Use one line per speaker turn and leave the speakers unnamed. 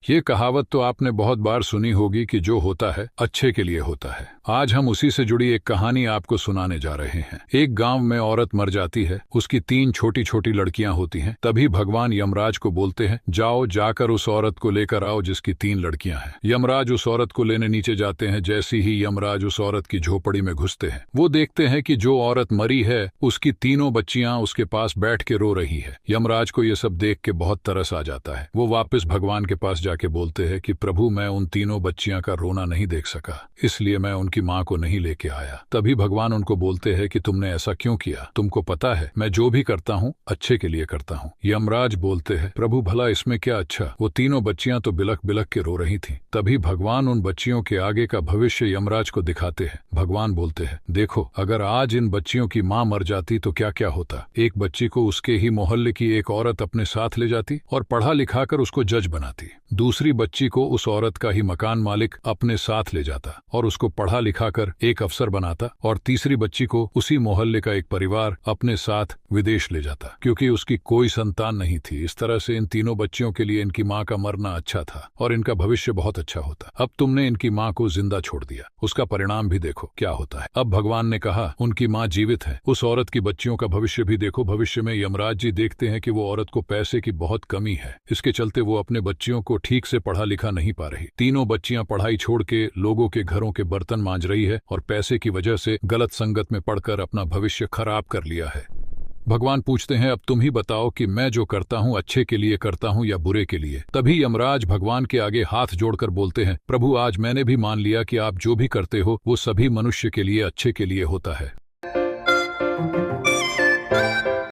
ये कहावत तो आपने बहुत बार सुनी होगी कि जो होता है अच्छे के लिए होता है। आज हम उसी से जुड़ी एक कहानी आपको सुनाने जा रहे हैं। एक गांव में औरत मर जाती है। उसकी 3 छोटी छोटी लड़कियां होती हैं। तभी भगवान यमराज को बोलते हैं, जाओ जाकर उस औरत को लेकर आओ जिसकी 3 लड़कियां हैं। यमराज उस औरत को लेने नीचे जाते हैं। जैसे ही यमराज उस औरत की झोपड़ी में घुसते हैं, वो देखते हैं कि जो औरत मरी है उसकी तीनों बच्चियां उसके पास बैठ के रो रही है। यमराज को ये सब देख के बहुत तरस आ जाता है। वो वापस भगवान के पास जाके बोलते हैं कि प्रभु, मैं उन तीनों बच्चियां का रोना नहीं देख सका, इसलिए मैं उनकी माँ को नहीं लेके आया। तभी भगवान उनको बोलते हैं कि तुमने ऐसा क्यों किया? तुमको पता है मैं जो भी करता हूँ अच्छे के लिए करता हूँ। यमराज बोलते हैं, प्रभु भला इसमें क्या अच्छा? वो तीनों बच्चियां तो बिलख बिलख के रो रही थीं। तभी भगवान उन बच्चियों के आगे का भविष्य यमराज को दिखाते हैं। भगवान बोलते हैं, देखो अगर आज इन बच्चियों की माँ मर जाती तो क्या क्या होता। एक बच्ची को उसके ही मोहल्ले की एक औरत अपने साथ ले जाती और पढ़ा लिखा कर उसको जज बनाती। दूसरी बच्ची को उस औरत का ही मकान मालिक अपने साथ ले जाता और उसको पढ़ा लिखा कर एक अफसर बनाता। और तीसरी बच्ची को उसी मोहल्ले का एक परिवार अपने साथ विदेश ले जाता, क्योंकि उसकी कोई संतान नहीं थी। इस तरह से इन तीनों बच्चियों के लिए इनकी माँ का मरना अच्छा था और इनका भविष्य बहुत अच्छा होता। अब तुमने इनकी माँ को जिंदा छोड़ दिया, उसका परिणाम भी देखो क्या होता है। अब भगवान ने कहा, उनकी माँ जीवित है। उस औरत की बच्चियों का भविष्य भी देखो। भविष्य में यमराज जी देखते हैं कि वो औरत को पैसे की बहुत कमी है। इसके चलते वो अपने बच्चियों को ठीक से पढ़ा लिखा नहीं पा रही। तीनों बच्चियां पढ़ाई छोड़ के लोगों के घरों के बर्तन मांज रही है और पैसे की वजह से गलत संगत में पड़कर अपना भविष्य खराब कर लिया है। भगवान पूछते हैं, अब तुम ही बताओ कि मैं जो करता हूँ अच्छे के लिए करता हूँ या बुरे के लिए? तभी यमराज भगवान के आगे हाथ जोड़कर बोलते हैं, प्रभु आज मैंने भी मान लिया कि आप जो भी करते हो वो सभी मनुष्य के लिए अच्छे के लिए होता है।